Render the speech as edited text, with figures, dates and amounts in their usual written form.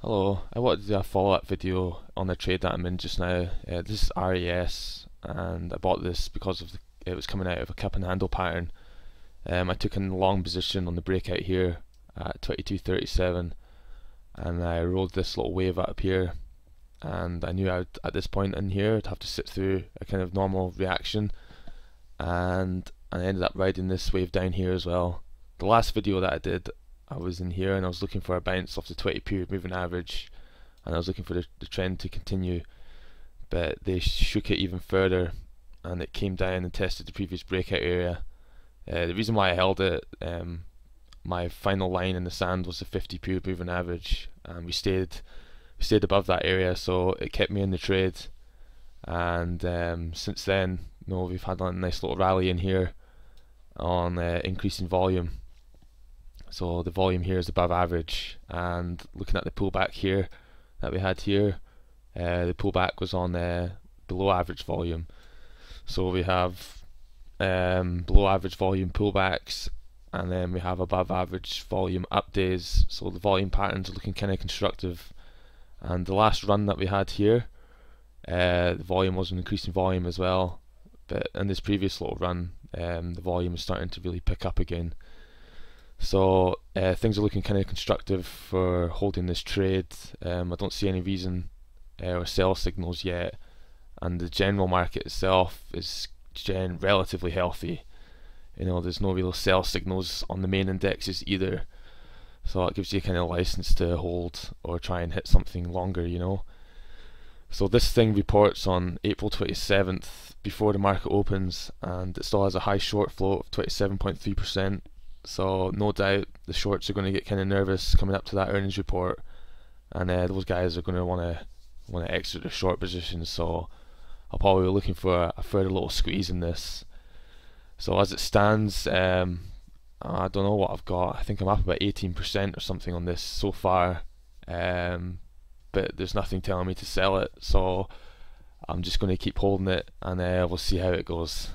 Hello, I wanted to do a follow-up video on the trade that I'm in just now. This is RES, and I bought this because it was coming out of a cup and handle pattern. I took a long position on the breakout here at 22.37, and I rode this little wave up here, and I knew at this point in here I'd have to sit through a kind of normal reaction, and I ended up riding this wave down here as well. The last video that I did, I was in here and I was looking for a bounce off the 20 period moving average, and I was looking for the trend to continue, but they shook it even further and it came down and tested the previous breakout area. The reason why I held it, my final line in the sand was the 50 period moving average, and we stayed above that area, so it kept me in the trade. And since then, we've had a nice little rally in here on increasing volume. So the volume here is above average, and looking at the pullback here that we had here, the pullback was on below average volume. So we have below average volume pullbacks, and then we have above average volume up days. So the volume patterns are looking kind of constructive. And the last run that we had here, the volume was an increasing volume as well, but in this previous little run, the volume is starting to really pick up again. So things are looking kind of constructive for holding this trade. I don't see any reason or sell signals yet, and the general market itself is relatively healthy. There's no real sell signals on the main indexes either, so it gives you kind of license to hold or try and hit something longer. So this thing reports on April 27th before the market opens, and it still has a high short float of 27.3%. So no doubt the shorts are going to get kind of nervous coming up to that earnings report, and those guys are going to want to exit their short positions. So I'll probably be looking for a further little squeeze in this. So as it stands, I don't know what I've got. I think I'm up about 18% or something on this so far, but there's nothing telling me to sell it. So I'm just going to keep holding it, and we'll see how it goes.